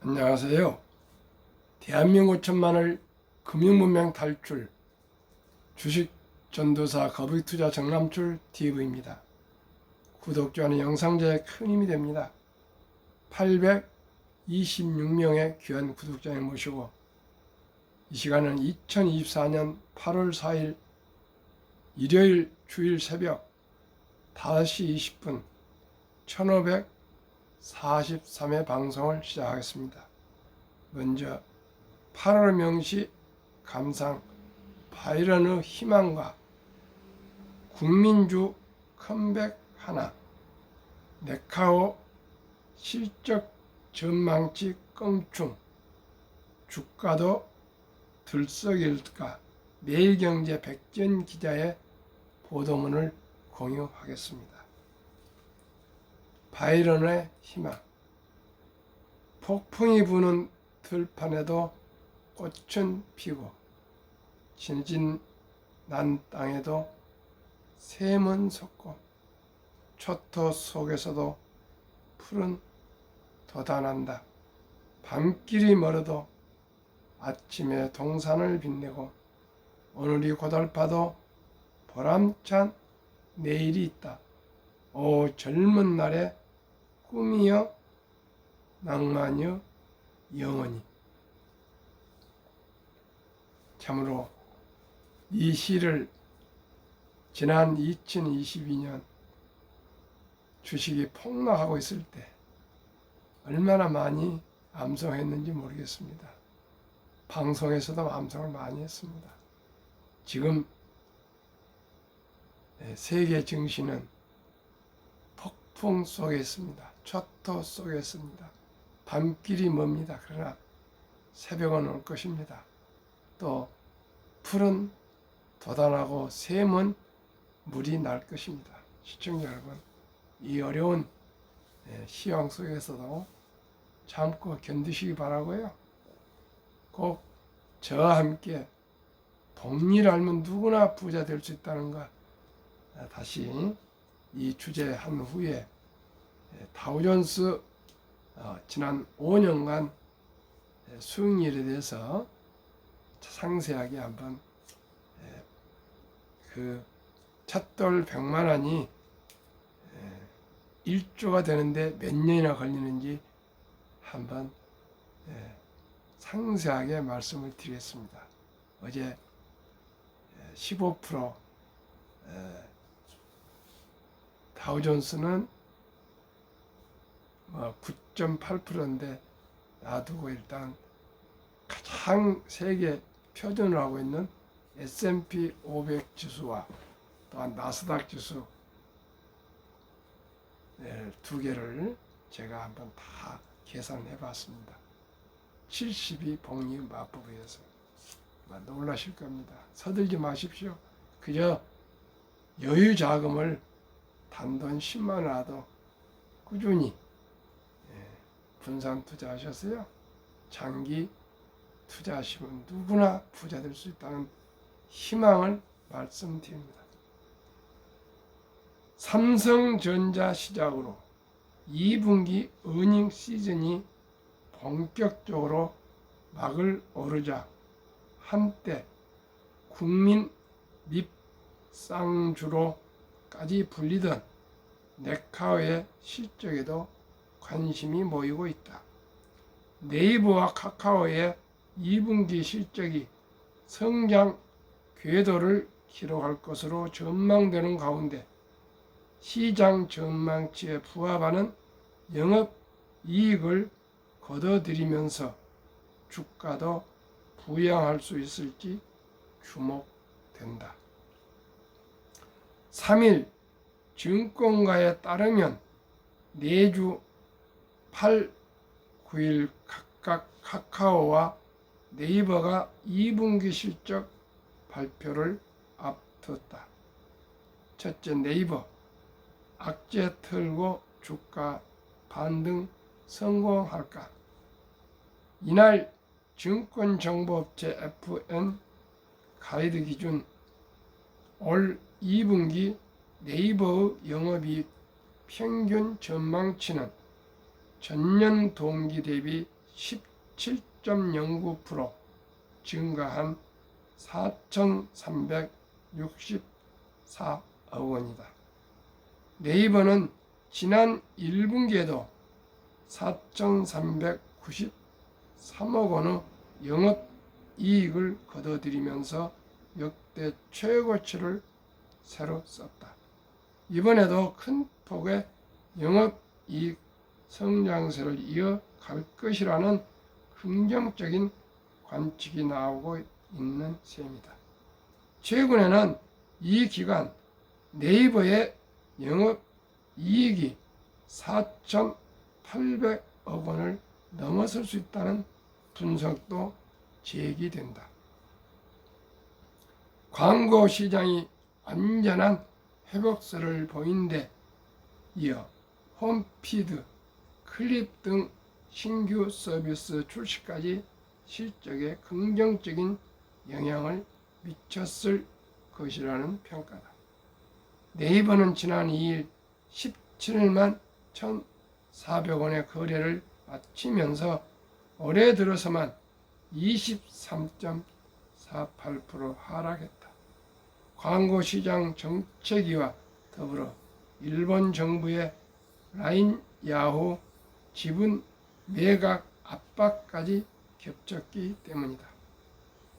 안녕하세요. 대한민국 천만을 금융문명 탈출 주식 전도사 거북이투자 정남출 TV입니다. 구독, 좋아요는 영상제에 큰 힘이 됩니다. 826명의 귀한 구독자를 모시고 이 시간은 2024년 8월 4일 일요일 주일 새벽 5시 20분 1543회 방송을 시작하겠습니다. 먼저 8월 명시 감상 바이런의 희망과 국민주 컴백 하나 네카오 실적 전망치 껑충 주가도 들썩일까 매일경제 백전 기자의 보도문을 공유하겠습니다. 바이런의 희망. 폭풍이 부는 들판에도 꽃은 피고 진진 난 땅에도 샘은 솟고 초토 속에서도 푸른 돋아난다. 밤길이 멀어도 아침에 동산을 빛내고 오늘이 고달파도 보람찬 내일이 있다. 오 젊은 날의 꿈이여 낭만이여 영원히. 참으로 이 시를 지난 2022년 주식이 폭락하고 있을 때 얼마나 많이 암송했는지 모르겠습니다. 방송에서도 암송을 많이 했습니다. 지금 세계 증시는 폭풍 속에 있습니다. 초토 속에 있습니다. 밤길이 멉니다. 그러나 새벽은 올 것입니다. 또 풀은 돋아나고 샘은 물이 날 것입니다. 시청자 여러분, 이 어려운 시황 속에서도 참고 견디시기 바라고요. 꼭 저와 함께 복리를 알면 누구나 부자 될 수 있다는 것 다시 이 주제 한 후에 다우존스 지난 5년간 수익률에 대해서 상세하게 한번 그 첫돌 100만 원이 1조가 되는데 몇 년이나 걸리는지 한번 상세하게 말씀을 드리겠습니다. 어제 15% 다우존스는 9.8%인데 놔두고 일단 가장 세계 표준을 하고 있는 S&P 500 지수와 또한 나스닥 지수 두 개를 제가 한번 다 계산해 봤습니다. 70이 복리 맞부부에서 놀라실 겁니다. 서들지 마십시오. 그저 여유 자금을 단돈 10만 원이라도 꾸준히 분산 투자하셨어요. 장기 투자하시면 누구나 부자 될 수 있다는 희망을 말씀드립니다. 삼성전자 시작으로 2분기 어닝 시즌이 본격적으로 막을 오르자 한때 국민 밉상주로까지 불리던 네카오의 실적에도 관심이 모이고 있다. 네이버와 카카오의 2분기 실적이 성장 궤도를 기록할 것으로 전망되는 가운데 시장 전망치에 부합하는 영업이익을 거둬들이면서 주가도 부양할 수 있을지 주목된다. 3일 증권가에 따르면 내주 8, 9일 각각 카카오와 네이버가 2분기 실적 발표를 앞뒀다. 첫째, 네이버 악재 털고 주가 반등 성공할까? 이날 증권정보업체 FN 가이드 기준 올 2분기 네이버의 영업이익 평균 전망치는 전년 동기 대비 17.09% 증가한 4,364억 원이다. 네이버는 지난 1분기에도 4,393억 원의 영업이익을 거둬들이면서 역대 최고치를 새로 썼다. 이번에도 큰 폭의 영업이익 성장세를 이어갈 것이라는 긍정적인 관측이 나오고 있는 셈이다. 최근에는 이 기간 네이버의 영업이익이 4,800억 원을 넘어설 수 있다는 분석도 제기된다. 광고 시장이 완전한 회복세를 보인 데 이어 홈피드, 클립 등 신규 서비스 출시까지 실적에 긍정적인 영향을 미쳤을 것이라는 평가다. 네이버는 지난 2일 17만 1,400원의 거래를 마치면서 올해 들어서만 23.48% 하락했다. 광고 시장 정체기와 더불어 일본 정부의 라인 야후 지분 매각 압박까지 겹쳤기 때문이다.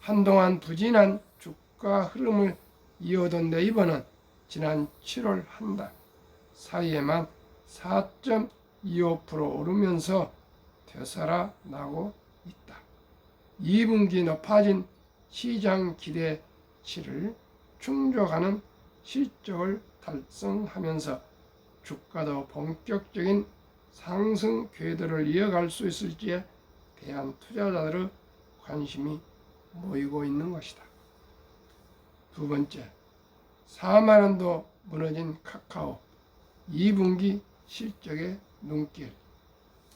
한동안 부진한 주가 흐름을 이어던 네이버는 지난 7월 한 달 사이에만 4.25% 오르면서 되살아나고 있다. 2분기 높아진 시장 기대치를 충족하는 실적을 달성하면서 주가도 본격적인 상승 궤도를 이어갈 수 있을지에 대한 투자자들의 관심이 모이고 있는 것이다. 두 번째, 4만 원도 무너진 카카오 2분기 실적의 눈길.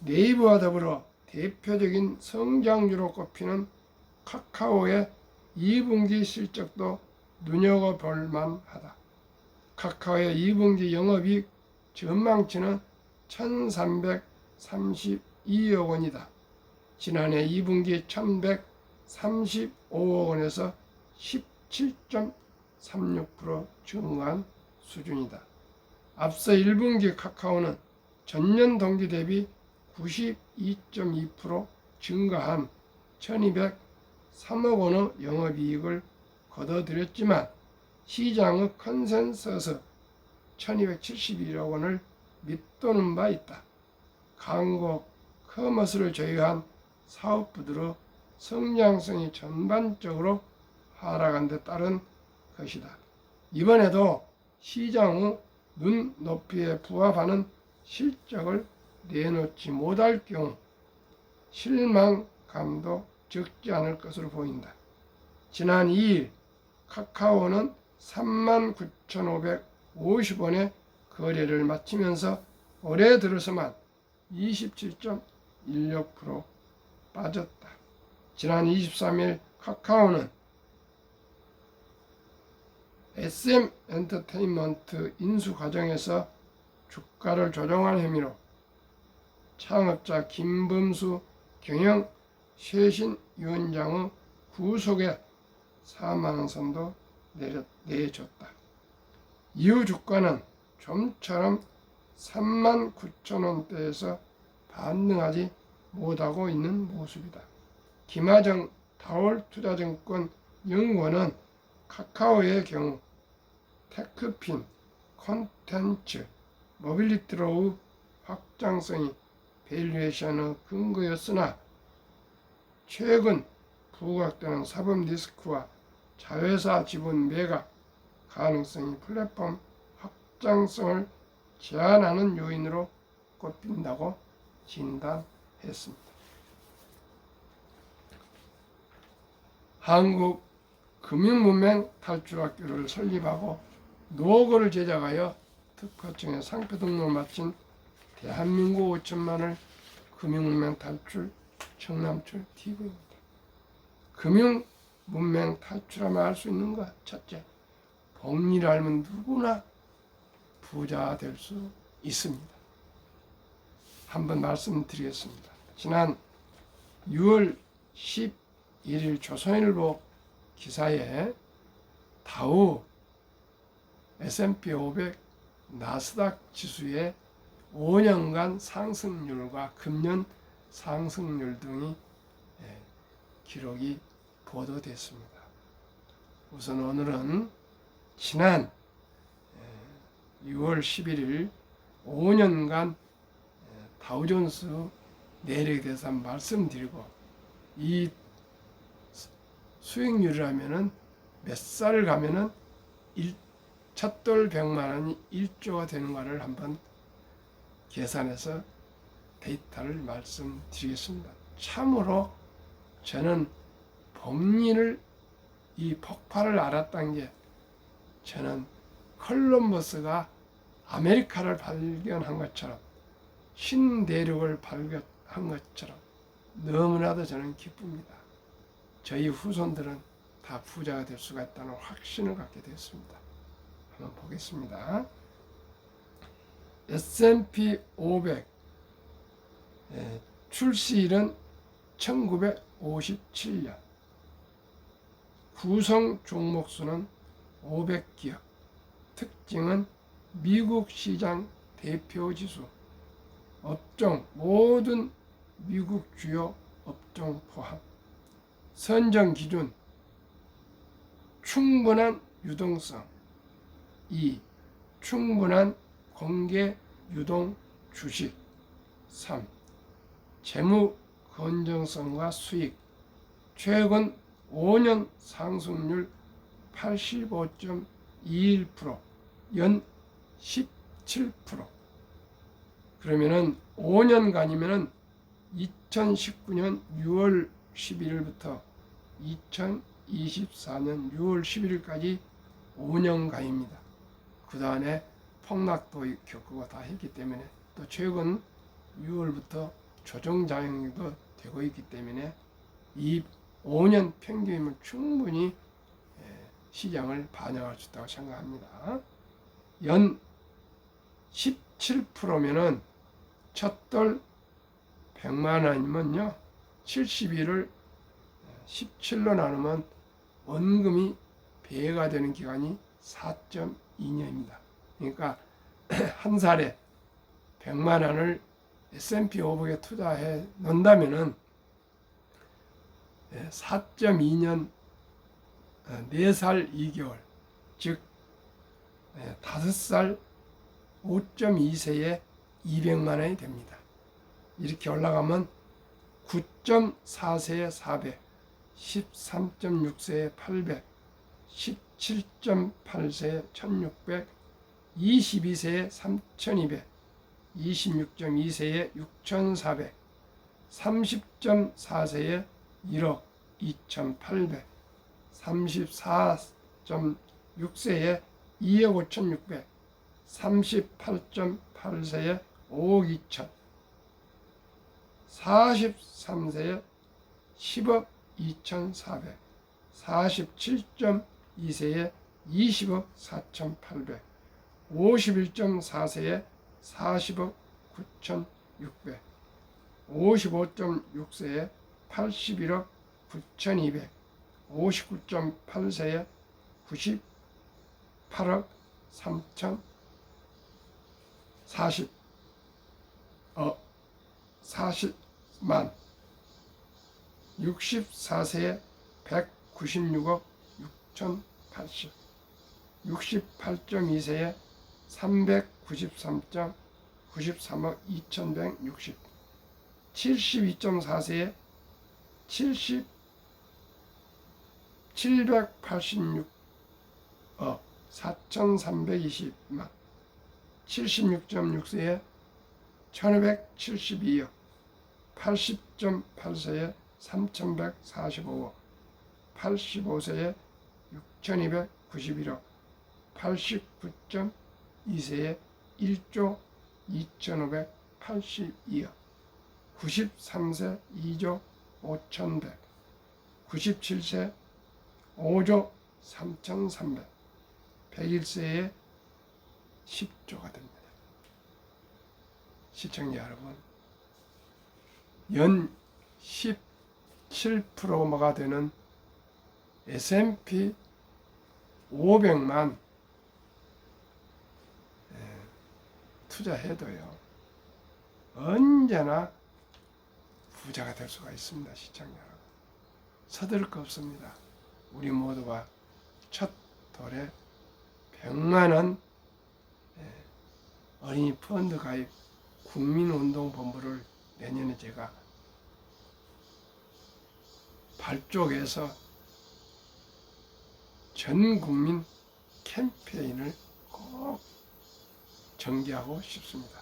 네이버와 더불어 대표적인 성장주로 꼽히는 카카오의 2분기 실적도 눈여겨볼 만하다. 카카오의 2분기 영업이익 전망치는 1,332억 원이다. 지난해 2분기 1,135억 원에서 17.36% 증가한 수준이다. 앞서 1분기 카카오는 전년 동기 대비 92.2% 증가한 1,203억 원의 영업이익을 거둬들였지만 시장의 컨센서스 1,271억 원을 밑도는 바 있다. 광고, 커머스를 제외한 사업부들의 성장성이 전반적으로 하락한 데 따른 것이다. 이번에도 시장의 눈높이에 부합하는 실적을 내놓지 못할 경우 실망감도 적지 않을 것으로 보인다. 지난 2일 카카오는 39,550원에 거래를 마치면서 올해 들어서만 27.16% 빠졌다. 지난 23일 카카오는 SM 엔터테인먼트 인수 과정에서 주가를 조정한 혐의로 창업자 김범수 경영 쇄신위원장의 구속에 사망 선도 내줬다. 이후 주가는 좀처럼 39,000원대에서 반등하지 못하고 있는 모습이다. 김하정 다올투자증권 연구원은 카카오의 경우 테크핀, 콘텐츠, 모빌리티로의 확장성이 밸류에이션의 근거였으나 최근 부각되는 사법 리스크와 자회사 지분 매각 가능성이 플랫폼 확장성을 제한하는 요인으로 꼽힌다고 진단했습니다. 한국 금융문맹 탈출학교를 설립하고 노고를 제작하여 특허청에 상표 등록을 마친 대한민국 5천만을 금융문맹 탈출 청남출 TV입니다. 금융문맹 탈출하면 할 수 있는 것 첫째, 복리를 알면 누구나 부자 될 수 있습니다. 한번 말씀드리겠습니다. 지난 6월 11일 조선일보 기사에 다우 S&P 500 나스닥 지수의 5년간 상승률과 금년 상승률 등이 기록이 보도됐습니다. 우선 오늘은 지난 6월 11일 5년간 다우존스 내력에 대해서 말씀드리고, 이 수익률이라면은 몇 살 가면은 첫돌 100만 원이 1조가 되는가를 한번 계산해서 데이터를 말씀드리겠습니다. 참으로 저는 법리를 이 폭발을 알았던 게, 저는 콜럼버스가 아메리카를 발견한 것처럼, 신대륙을 발견한 것처럼 너무나도 저는 기쁩니다. 저희 후손들은 다 부자가 될 수가 있다는 확신을 갖게 되었습니다. 한번 보겠습니다. S&P 500 출시일은 1957년, 구성 종목수는 500기업, 특징은 미국 시장 대표지수, 업종 모든 미국 주요 업종 포함, 선정 기준 충분한 유동성, 2. 충분한 공개 유동 주식, 3. 재무 건전성과 수익, 최근 5년 상승률 85.21%, 연 17%. 그러면은 5년간이면은 2019년 6월 11일부터 2024년 6월 11일까지 5년간입니다. 그 다음에 폭락도 겪고 다 했기 때문에, 또 최근 6월부터 조정장도 되고 있기 때문에 이 5년 평균이면 충분히 시장을 반영할 수 있다고 생각합니다. 연 17%면은 첫돌 100만 원이면요, 71을 17로 나누면 원금이 배가 되는 기간이 4.2년입니다. 그러니까 한 살에 100만 원을 S&P 500에 투자해 놓는다면은 4.2년 4살 2개월, 즉 5살 5.2세에 200만 원이 됩니다. 이렇게 올라가면 9.4세에 400, 13.6세에 800, 17.8세에 1600, 22세에 3200, 26.2세에 6400, 30.4세에 1억 2800, 34.6세에 2억 5600, 38.8세에 5억 2000, 43세에 10억 2400, 47.2세에 20억 4800, 51.4세에 40억 9600, 55.6세에 81억 9200, 59.8세에 98억 3000, 40만, 64세에 196억 6080, 68.2세에 393억 2160, 72.4세에 786억 4320만, 76.6세에 1572억, 80.8세에 3145억, 85세에 6291억, 89.2세에 1조 2582억, 93세 2조 5100, 97세 5조 3300, 101세에 10조가 됩니다. 시청자 여러분, 연 7%가 되는 S&P 500만 투자해도요, 언제나 부자가 될 수가 있습니다. 시청자 여러분, 서두를 거 없습니다. 우리 모두가 첫 돌에 100만 원 어린이 펀드 가입 국민운동본부를 내년에 제가 발족해서 전 국민 캠페인을 꼭 전개하고 싶습니다.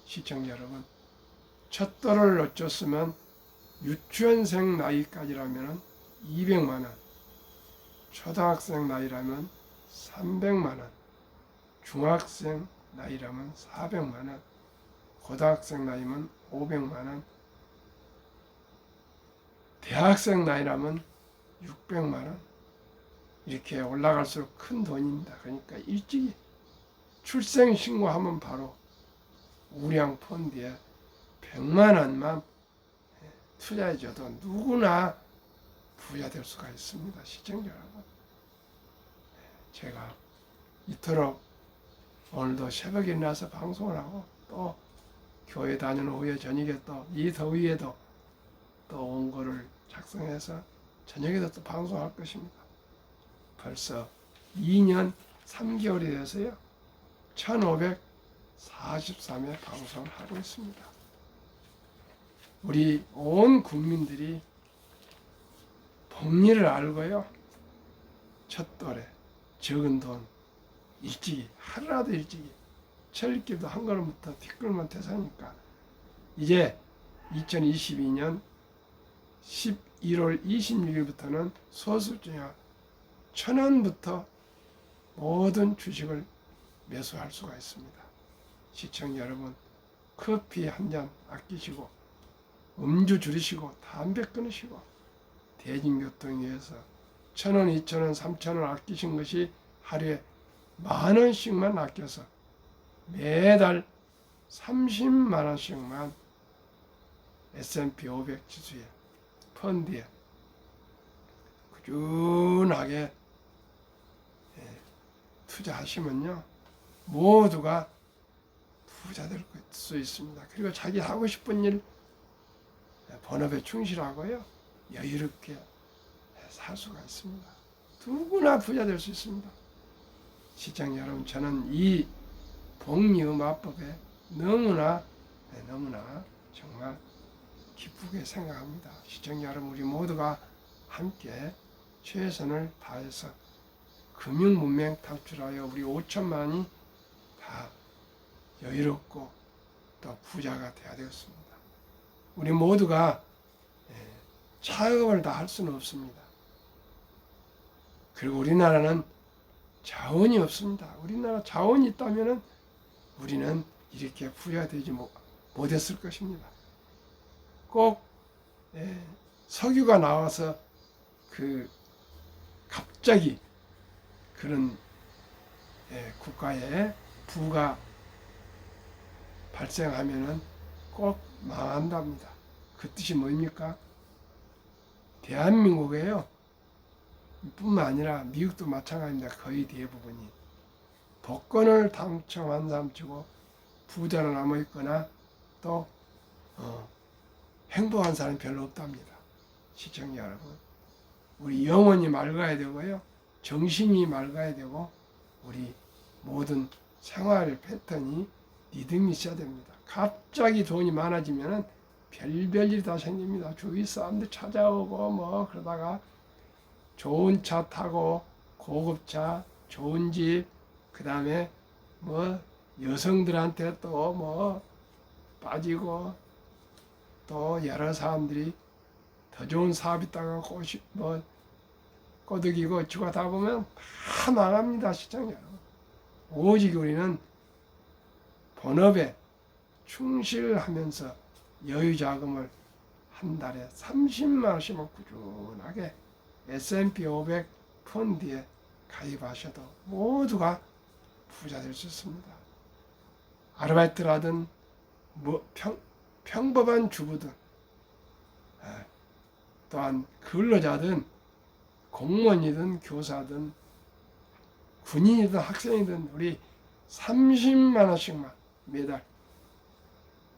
시청자 여러분, 첫 돌을 놓쳤으면 유치원생 나이까지라면 200만 원, 초등학생 나이라면 300만 원, 중학생 나이라면 400만 원, 고등학생 나이면 500만 원, 대학생 나이라면 600만 원, 이렇게 올라갈수록 큰 돈입니다. 그러니까 일찍이 출생신고하면 바로 우량 펀드에 100만 원만 투자해줘도 누구나 부자 될 수가 있습니다. 시청자 여러분, 제가 이토록 오늘도 새벽에 일어나서 방송을 하고 또 교회 다니는 후에 저녁에 또 이 더위에도 또 원고를 작성해서 저녁에도 또 방송할 것입니다. 벌써 2년 3개월이 돼서요, 1543회 방송을 하고 있습니다. 우리 온 국민들이 복리를 알고요, 첫돌에 적은 돈 일찍이, 하루라도 일찍이, 철기도 한 걸음부터 뒷걸음만 태사니까 이제 2022년 11월 26일부터는 소수증야 1,000원부터 모든 주식을 매수할 수가 있습니다. 시청자 여러분, 커피 한 잔 아끼시고 음주 줄이시고 담배 끊으시고 대중교통 위해서 1,000원, 2,000원, 3,000원 아끼신 것이 하루에 10,000원씩만 아껴서 매달 30만 원씩만 S&P 500 지수에 펀드에 꾸준하게 투자하시면요, 모두가 부자 될 수 있습니다. 그리고 자기 하고 싶은 일 본업에 충실하고요, 여유롭게 살 수가 있습니다. 누구나 부자 될 수 있습니다. 시청자 여러분, 저는 이 복리음화법에 너무나 정말 기쁘게 생각합니다. 시청자 여러분, 우리 모두가 함께 최선을 다해서 금융문맹 탈출하여 우리 5천만이 다 여유롭고 또 부자가 되어야 되겠습니다. 우리 모두가 차업을 다 할 수는 없습니다. 그리고 우리나라는 자원이 없습니다. 우리나라 자원이 있다면 우리는 이렇게 부자가 되지 못했을 것입니다. 꼭 석유가 나와서 갑자기 그런 국가에 부가 발생하면은 꼭 망한답니다. 그 뜻이 뭡니까? 대한민국에요, 뿐만 아니라 미국도 마찬가지입니다. 거의 대부분이 복권을 당첨한 사람 치고 부자로 남아있거나 또 행복한 사람이 별로 없답니다. 시청자 여러분, 우리 영혼이 맑아야 되고요, 정신이 맑아야 되고, 우리 모든 생활의 패턴이 리듬이 있어야 됩니다. 갑자기 돈이 많아지면 별별 일이 다 생깁니다. 주위 사람들 찾아오고 그러다가 좋은 차 타고 고급차, 좋은 집, 그 다음에 여성들한테 또 빠지고, 또 여러 사람들이 더 좋은 사업 있다가 꼬드기고 주가 다 보면 다 망합니다. 시청자 여러분, 오직 우리는 본업에 충실하면서 여유자금을 한 달에 30만 원씩만 꾸준하게 S&P 500 펀드에 가입하셔도 모두가 부자 될 수 있습니다. 아르바이트를 하든 평범한 주부든 또한 근로자든 공무원이든 교사든 군인이든 학생이든 우리 30만 원씩만 매달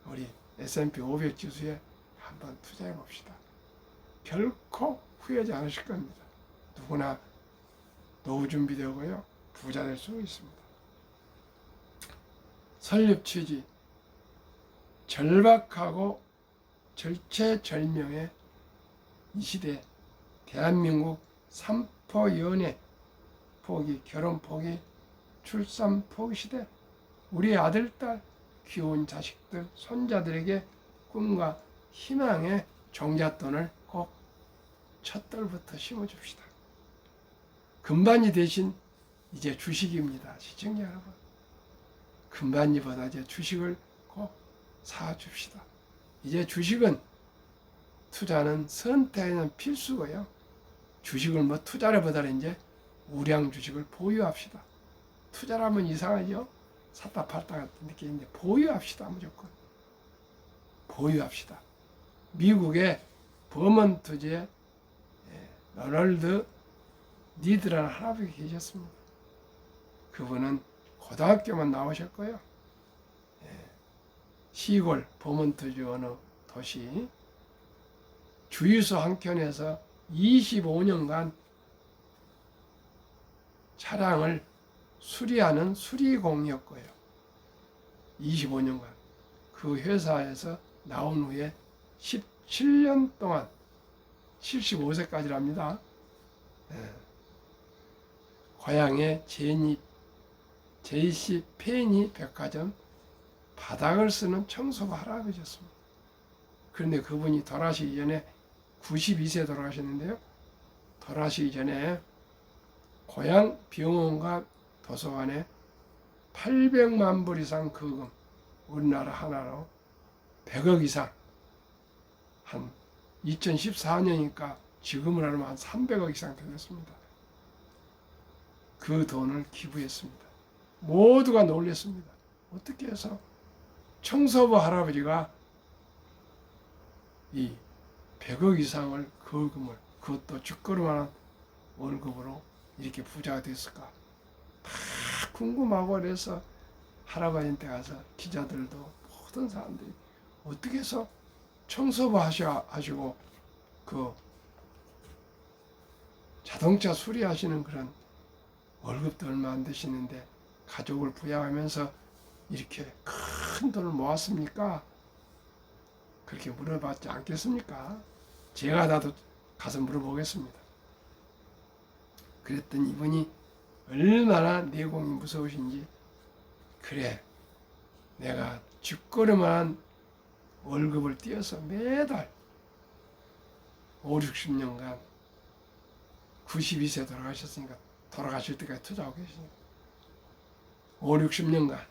우리 S&P 500 지수에 한번 투자해 봅시다. 결코 후회하지 않으실 겁니다. 누구나 노후 준비되고요. 부자 될 수 있습니다. 설립 취지 절박하고 절체절명의 이 시대 대한민국 삼포 연애 포기, 결혼 포기, 출산 포기 시대 우리 아들, 딸, 귀여운 자식들, 손자들에게 꿈과 희망의 종잣돈을 꼭 첫돌부터 심어줍시다. 금반지 대신 이제 주식입니다. 시청자 여러분. 금반지보다 이제 주식을 꼭 사줍시다. 이제 주식은 투자는 선택에는 필수고요. 주식을 뭐 투자를 보다는 이제 우량 주식을 보유합시다. 투자라면 이상하죠? 샀다 팔다 같은 느낌인데 보유합시다. 무조건. 보유합시다. 미국의 버먼트주의 로널드 니드라는 할아버지 계셨습니다. 그분은 고등학교만 나오셨고요. 시골 버먼트주 어느 도시 주유소 한 켠에서 25년간 차량을 수리하는 수리공이었고요. 25년간 그 회사에서 나온 후에 17년 동안 75세까지랍니다. 고향의 JC 페니 백화점 바닥을 쓰는 청소부 할아버지였습니다. 그런데 그분이 돌아가시기 전에 92세 돌아가셨는데요. 돌아가시기 전에 고향 병원과 도서관에 800만 불 이상 거금, 우리나라 하나로 100억 이상, 한 2014년이니까 지금으로 하면 한 300억 이상 되겠습니다. 그 돈을 기부했습니다. 모두가 놀랐습니다. 어떻게 해서 청소부 할아버지가 이 100억 이상을 거금을 그것도 죽거름한 월급으로 이렇게 부자가 됐을까? 다 궁금하고 그래서 할아버지한테 가서 기자들도 모든 사람들이 어떻게 해서 청소부 하시고 그 자동차 수리하시는 그런 월급도 얼마 안 되시는데 가족을 부양하면서 이렇게 큰 돈을 모았습니까? 그렇게 물어봤지 않겠습니까? 제가 나도 가서 물어보겠습니다. 그랬더니 이분이 얼마나 내공이 무서우신지, 그래, 내가 죽거름한 월급을 띄어서 매달 5, 60년간 92세 돌아가셨으니까 돌아가실 때까지 투자하고 계시니까 5, 60년간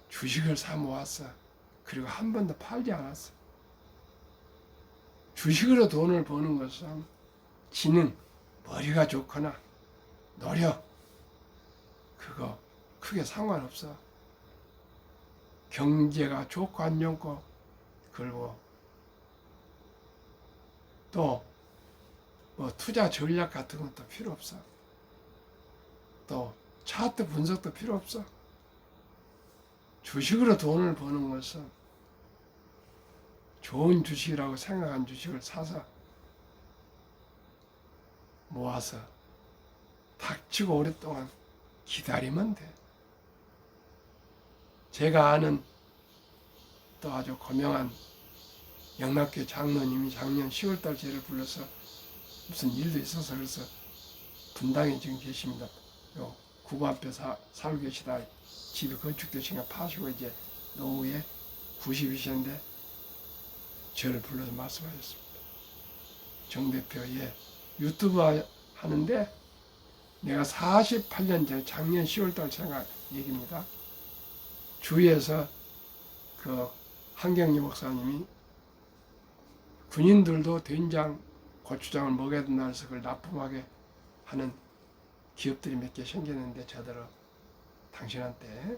주식을 사 모았어. 그리고 한 번도 팔지 않았어. 주식으로 돈을 버는 것은 지능, 머리가 좋거나 노력, 그거 크게 상관없어. 경제가 좋고 안 좋고, 그리고 또 뭐 투자 전략 같은 것도 필요 없어. 또 차트 분석도 필요 없어. 주식으로 돈을 버는 것은 좋은 주식이라고 생각한 주식을 사서 모아서 닥치고 오랫동안 기다리면 돼. 제가 아는 또 아주 고명한 영락교 장로님이 작년 10월달 제를 불러서 무슨 일도 있어서 그래서 분당에 지금 계십니다. 요 구부 앞에 살고 계시다 집이 건축되시니까 파시고 이제 노후에 90이셨는데 저를 불러서 말씀하셨습니다. 정 대표, 유튜브 하는데 내가 48년 전 작년 10월달 생각 얘기입니다. 주위에서 그 한경리 목사님이 군인들도 된장, 고추장을 먹여야 된다 해서 그걸 납품하게 하는 기업들이 몇 개 생겼는데 저더러 당신한테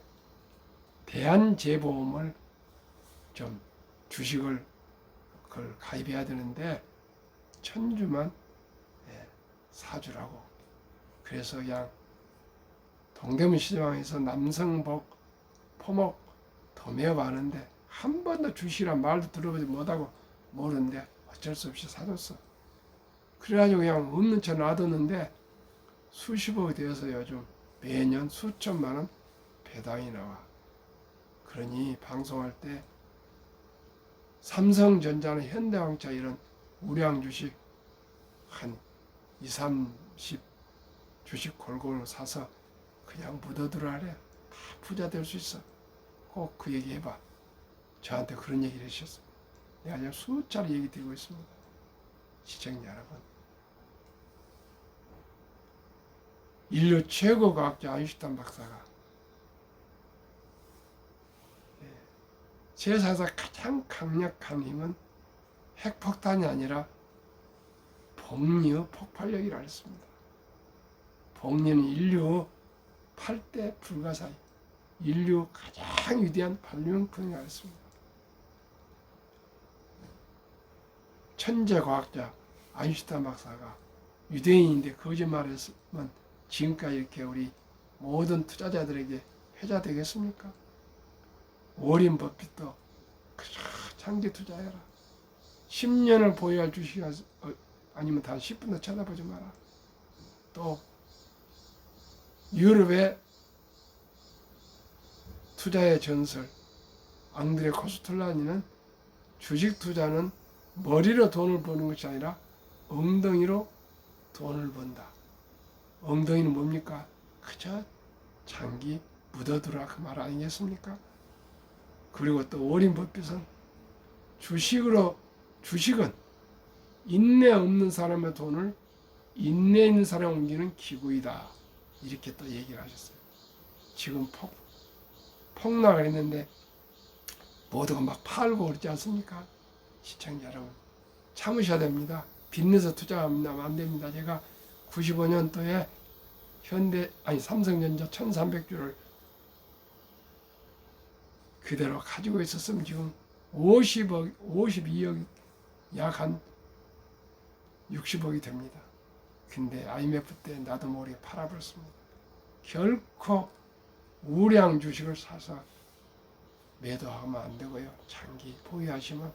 대한재보험을 좀 주식을 그걸 가입해야 되는데 천주만 사주라고. 그래서 그냥 동대문 시장에서 남성복 포목 도매업하는데 한 번도 주시란 말도 들어보지 못하고 모르는데 어쩔 수 없이 사줬어. 그래가지고 그냥 없는 채 놔뒀는데 수십억이 되어서 요즘 매년 수천만 원 배당이 나와. 그러니 방송할 때 삼성전자나 현대왕차 이런 우량 주식 한 2, 30 주식 골고루 사서 그냥 묻어두라래. 다 부자 될 수 있어. 꼭 그 얘기 해봐. 저한테 그런 얘기를 해주셨어요. 내가 지금 수차례 얘기 드리고 있습니다. 시청자 여러분. 인류 최고 과학자 아인슈타인 박사가 세상에서 가장 강력한 힘은 핵폭탄이 아니라 복리의 폭발력이라 했습니다. 복리는 인류 8대 불가사의 인류 가장 위대한 발명품이라 했습니다. 천재 과학자 아인슈타인 박사가 유대인인데 거짓말했으면 지금까지 이렇게 우리 모든 투자자들에게 회자 되겠습니까? 워린 버핏도 장기 투자해라. 10년을 보유할 주식이 아니면 단 10분도 쳐다보지 마라. 또 유럽의 투자의 전설 앙드레 코스톨라니는 주식 투자는 머리로 돈을 버는 것이 아니라 엉덩이로 돈을 번다. 엉덩이는 뭡니까? 그저 장기 묻어두라 그 말 아니겠습니까? 그리고 또 워린 버핏은 주식은 인내 없는 사람의 돈을 인내 있는 사람에 옮기는 기구이다. 이렇게 또 얘기를 하셨어요. 지금 폭락을 했는데 모두가 막 팔고 그러지 않습니까? 시청자 여러분 참으셔야 됩니다. 빚내서 투자하면 안 됩니다. 제가 95년도에 삼성전자 1300주를 그대로 가지고 있었으면 지금 52억 약 한 60억이 됩니다. 근데 IMF 때 나도 모르게 팔아버렸습니다. 결코 우량 주식을 사서 매도하면 안 되고요. 장기 보유하시면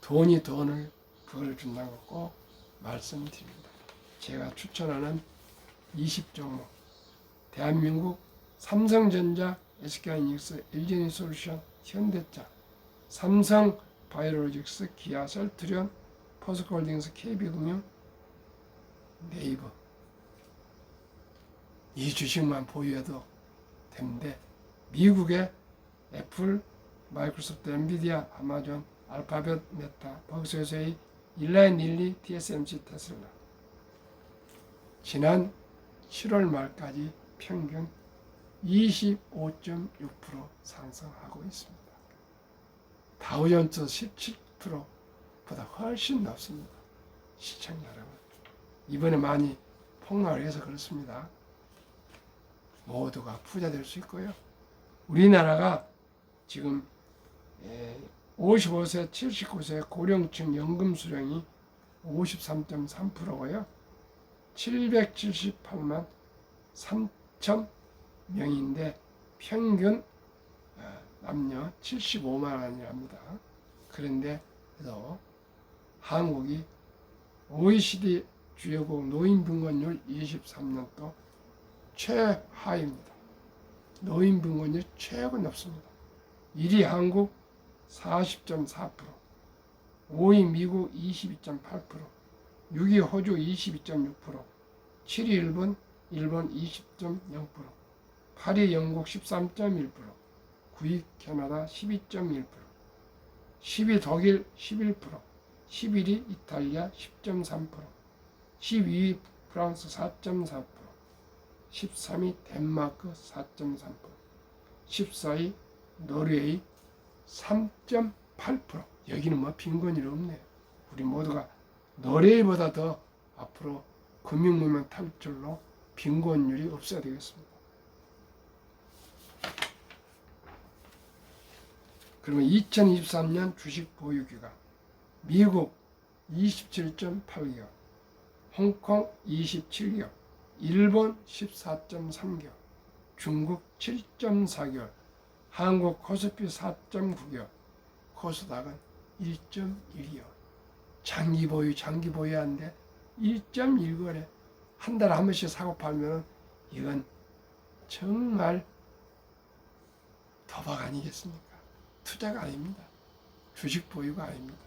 돈이 돈을 벌어준다는 거 꼭 말씀드립니다. 제가 추천하는 20종목 대한민국 삼성전자, SK하이닉스, LG에너지솔루션, 현대차, 삼성 바이오로직스, 기아, 셀트리온, 포스코홀딩스, KB금융, 네이버 이 주식만 보유해도 되는데 미국의 애플, 마이크로소프트, 엔비디아, 아마존, 알파벳, 메타, 버크셔, 일라인, 릴리, TSMC, 테슬라 지난 7월 말까지 평균 25.6% 상승하고 있습니다. 다우존스 17%보다 훨씬 높습니다. 시청자 여러분, 이번에 많이 폭락을 해서 그렇습니다. 모두가 부자 될 수 있고요. 우리나라가 지금 55세, 79세 고령층 연금 수령이 53.3%고요. 778만 3천 명인데 평균 남녀 75만 원이랍니다. 그런데 또 한국이 OECD 주요국 노인빈곤율 23년도 최하입니다. 노인빈곤율 최고 높습니다. 1위 한국 40.4%, 5위 미국 22.8%, 6위 호주 22.6%, 7위 일본 20.0%, 8위 영국 13.1%, 9위 캐나다 12.1%, 10위 독일 11%, 11위 이탈리아 10.3%, 12위 프랑스 4.4%, 13위 덴마크 4.3%, 14위 노르웨이 3.8%. 여기는 뭐 빈곤율이 없네요. 우리 모두가 노르웨이보다 더 앞으로 금융무명 탈출로 빈곤율이 없어야 되겠습니다. 그러면 2023년 주식 보유기간 미국 27.8개월, 홍콩 27개월, 일본 14.3개월, 중국 7.4개월, 한국 코스피 4.9개월, 코스닥은 1.1개월. 장기 보유한데 1.1개월에 한 달에 한 번씩 사고 팔면 이건 정말 도박 아니겠습니까? 투자가 아닙니다. 주식 보유가 아닙니다.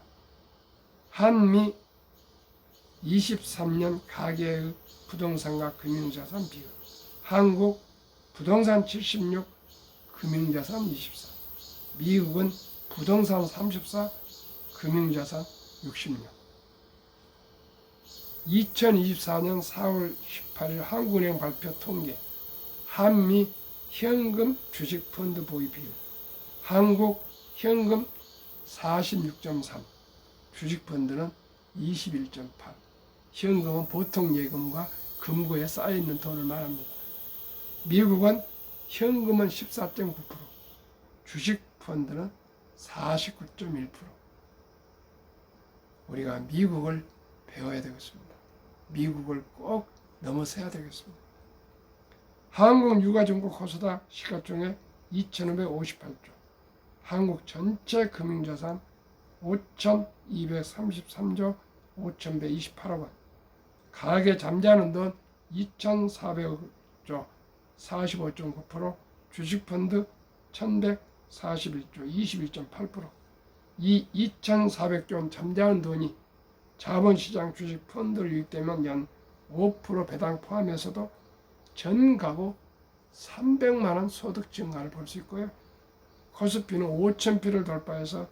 한미 23년 가계의 부동산과 금융자산 비율. 한국 부동산 76, 금융자산 24. 미국은 부동산 34, 금융자산 66. 2024년 4월 18일 한국은행 발표 통계. 한미 현금 주식 펀드 보유 비율. 한국 현금 46.3, 주식 펀드는 21.8. 현금은 보통 예금과 금고에 쌓여있는 돈을 말합니다. 미국은 현금은 14.9%, 주식 펀드는 49.1%. 우리가 미국을 배워야 되겠습니다. 미국을 꼭 넘어서야 되겠습니다. 한국 유가증권 코스닥 시가총액 2,558조, 한국 전체 금융자산 5,233조 5,128억 원, 가계 잠재하는 돈 2,400조 45.9%, 주식펀드 1,141조 21.8%. 이 2,400조 잠재하는 돈이 자본시장 주식펀드를 유입되면 연 5% 배당 포함해서도 전 가구 300만 원 소득 증가를 볼 수 있고요. 코스피는 5,000피를 돌파해서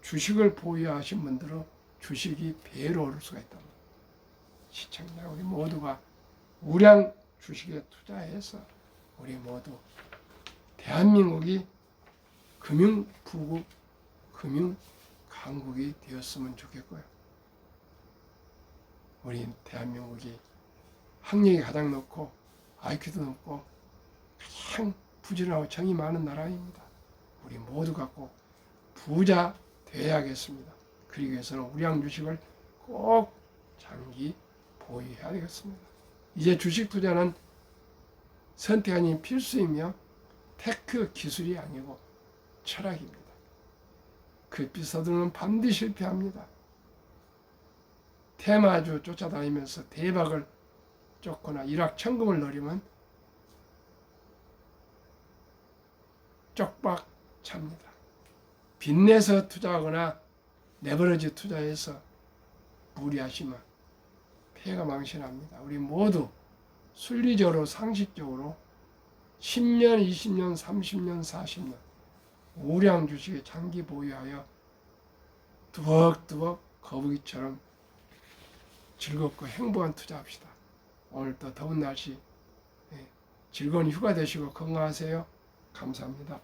주식을 보유하신 분들은 주식이 배로 오를 수가 있답니다. 시청자 우리 모두가 우량 주식에 투자해서 우리 모두 대한민국이 금융부국, 금융강국이 되었으면 좋겠고요. 우리 대한민국이 학력이 가장 높고 IQ도 높고 가장 부지런하고 정이 많은 나라입니다. 우리 모두가 꼭 부자 되어야겠습니다. 그러기 위해서는 우량 주식을 꼭 장기 보유해야 되겠습니다. 이제 주식 투자는 선택 아닌 필수이며 테크 기술이 아니고 철학입니다. 급히 서두르면 반드시 실패합니다. 테마주 쫓아다니면서 대박을 쫓거나 일확천금을 노리면 쪽박 찹니다. 빚내서 투자하거나 레버리지 투자해서 무리하시면 폐가 망신합니다. 우리 모두 순리적으로 상식적으로 10년, 20년, 30년, 40년 우량 주식에 장기 보유하여 두벅두벅 거북이처럼 즐겁고 행복한 투자합시다. 오늘 또 더운 날씨 즐거운 휴가 되시고 건강하세요. 감사합니다.